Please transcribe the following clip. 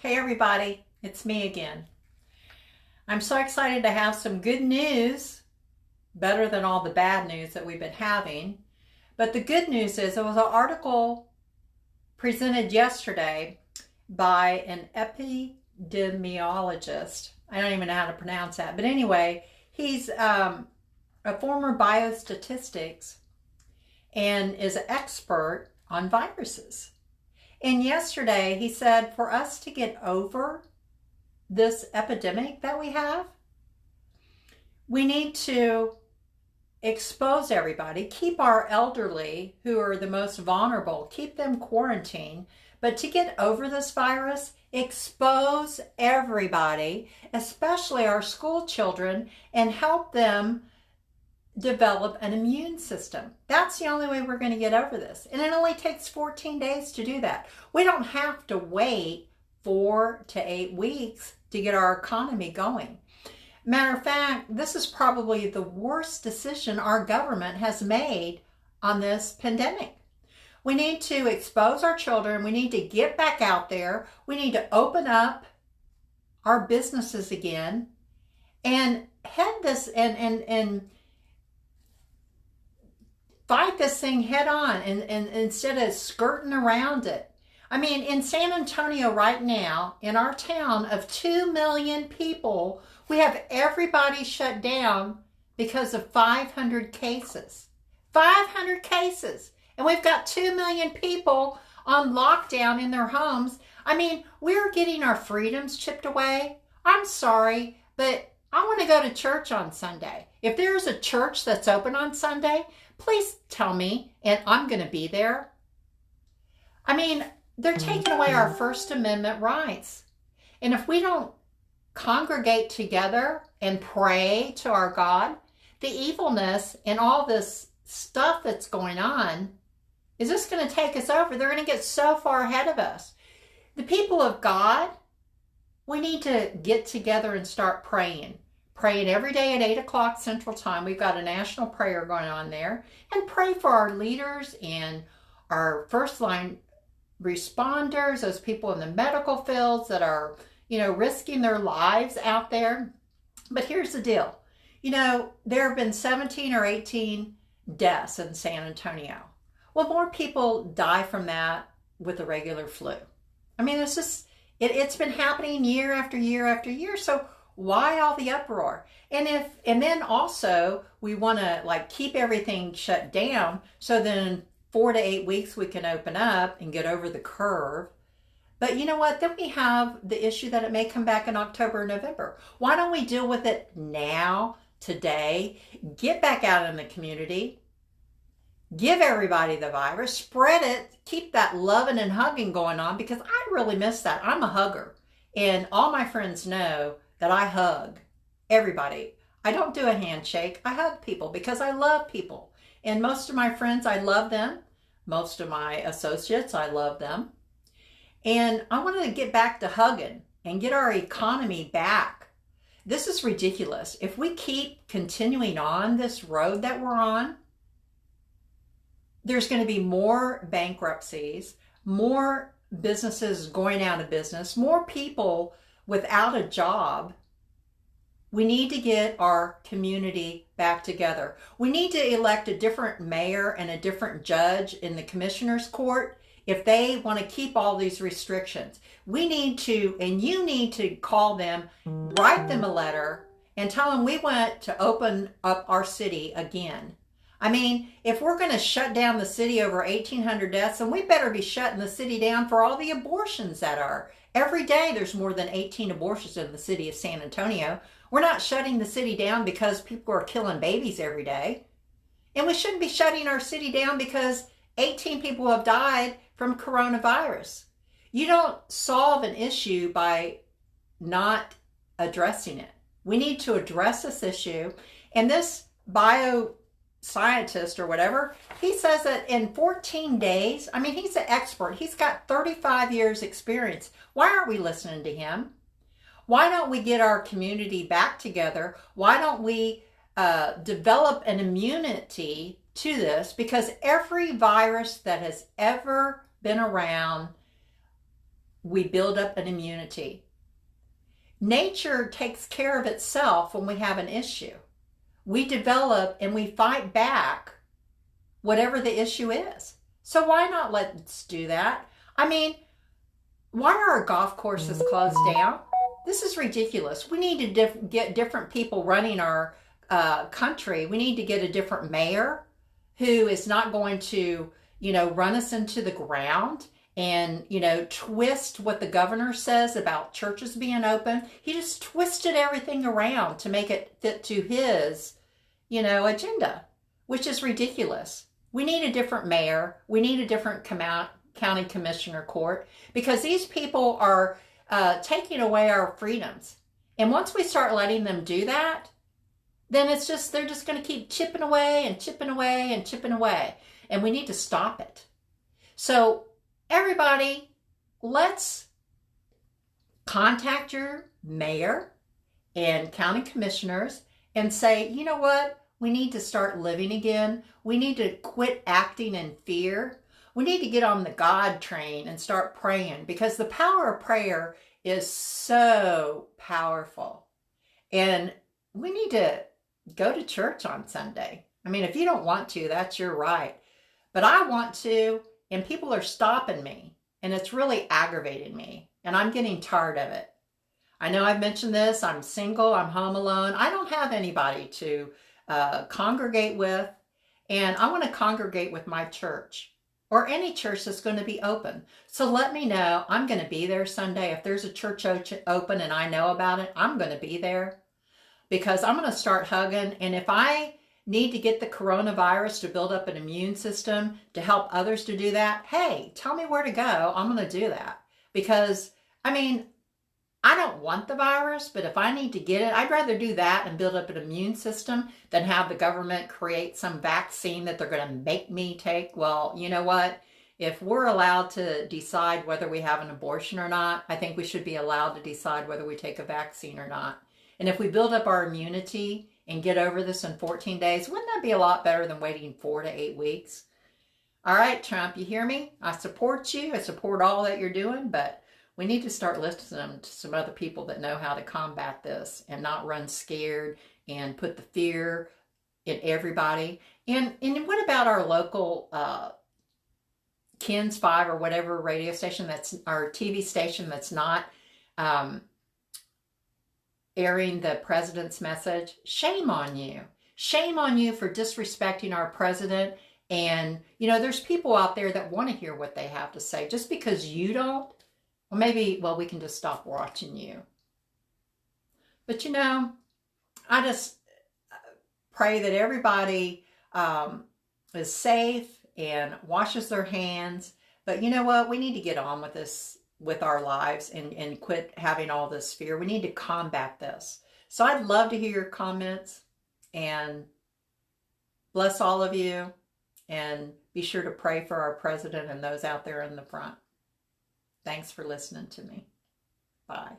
Hey everybody, it's me again. I'm so excited to have some good news, better than all the bad news that we've been having. But the good news is there was an article presented yesterday by an epidemiologist. I don't even know how to pronounce that. But anyway, he's a former biostatistics and is an expert on viruses. And yesterday he said for us to get over this epidemic that we have, we need to expose everybody, keep our elderly who are the most vulnerable, keep them quarantined. But to get over this virus, expose everybody, especially our school children, and help them develop an immune system. That's the only way we're going to get over this. And it only takes 14 days to do that. We don't have to wait 4 to 8 weeks to get our economy going. Matter of fact, this is probably the worst decision our government has made on this pandemic. We need to expose our children. We need to get back out there. We need to open up our businesses again and head this and fight this thing head on and instead of skirting around it. I mean, in San Antonio right now, in our town of 2 million people, we have everybody shut down because of 500 cases. 500 cases. And we've got 2 million people on lockdown in their homes. I mean, we're getting our freedoms chipped away. I'm sorry, but I want to go to church on Sunday. If there's a church that's open on Sunday, please tell me, and I'm going to be there. I mean, they're taking away our First Amendment rights. And if we don't congregate together and pray to our God, the evilness and all this stuff that's going on is just going to take us over. They're going to get so far ahead of us. The people of God, we need to get together and start praying. Praying every day at 8 o'clock Central Time. We've got a national prayer going on there. And pray for our leaders and our first line responders, those people in the medical fields that are, risking their lives out there. But here's the deal. There have been 17 or 18 deaths in San Antonio. Well, more people die from that with the regular flu. I mean, it's been happening year after year after year. So why all the uproar? And then also we want to keep everything shut down so then 4 to 8 weeks we can open up and get over the curve. But you know what? Then we have the issue that it may come back in October or November. Why don't we deal with it now, today? Get back out in the community. Give everybody the virus. Spread it. Keep that loving and hugging going on because I really miss that. I'm a hugger. And all my friends know that I hug everybody. I don't do a handshake. I hug people because I love people. And most of my friends, I love them. Most of my associates, I love them. And I wanted to get back to hugging and get our economy back. This is ridiculous. If we keep continuing on this road that we're on, there's going to be more bankruptcies, more businesses going out of business, more people without a job. We need to get our community back together. We need to elect a different mayor and a different judge in the commissioner's court if they want to keep all these restrictions. We need to, and you need to call them, write them a letter, and tell them we want to open up our city again. I mean, if we're going to shut down the city over 1,800 deaths, then we better be shutting the city down for all the abortions that are. Every day there's more than 18 abortions in the city of San Antonio. We're not shutting the city down because people are killing babies every day. And we shouldn't be shutting our city down because 18 people have died from coronavirus. You don't solve an issue by not addressing it. We need to address this issue. And this bioscientist or whatever, he says that in 14 days, I mean, he's an expert. He's got 35 years experience. Why aren't we listening to him? Why don't we get our community back together? Why don't we develop an immunity to this? Because every virus that has ever been around we build up an immunity. Nature takes care of itself when we have an issue. We develop and we fight back whatever the issue is. So why not let's do that? I mean, why are our golf courses closed down? This is ridiculous. We need to get different people running our country. We need to get a different mayor who is not going to, run us into the ground and, twist what the governor says about churches being open. He just twisted everything around to make it fit to his, agenda, which is ridiculous. We need a different mayor. We need a different county commissioner court, because these people are taking away our freedoms. And once we start letting them do that, then they're just going to keep chipping away and chipping away and chipping away. And we need to stop it. So everybody, let's contact your mayor and county commissioners and say, you know what? We need to start living again. We need to quit acting in fear. We need to get on the God train and start praying, because the power of prayer is so powerful. And we need to go to church on Sunday. I mean, if you don't want to, that's your right. But I want to, and people are stopping me, and it's really aggravating me, and I'm getting tired of it. I know I've mentioned this. I'm single. I'm home alone. I don't have anybody to congregate with, and I want to congregate with my church or any church that's going to be open. So let me know. I'm going to be there Sunday. If there's a church open and I know about it, I'm going to be there, because I'm going to start hugging. And if I need to get the coronavirus to build up an immune system to help others to do that, hey, tell me where to go. I'm going to do that, because I don't want the virus, but if I need to get it, I'd rather do that and build up an immune system than have the government create some vaccine that they're going to make me take. Well, you know what? If we're allowed to decide whether we have an abortion or not, I think we should be allowed to decide whether we take a vaccine or not. And if we build up our immunity and get over this in 14 days, wouldn't that be a lot better than waiting 4 to 8 weeks? All right, Trump, you hear me? I support you. I support all that you're doing, but we need to start listening to some other people that know how to combat this and not run scared and put the fear in everybody. And what about our local KENS 5 or whatever radio station that's our TV station that's not airing the president's message? Shame on you. Shame on you for disrespecting our president. And, there's people out there that want to hear what they have to say. Just because you don't, we can just stop watching you. But, I just pray that everybody is safe and washes their hands. But you know what? We need to get on with this, with our lives, and quit having all this fear. We need to combat this. So I'd love to hear your comments, and bless all of you, and be sure to pray for our president and those out there in the front. Thanks for listening to me. Bye.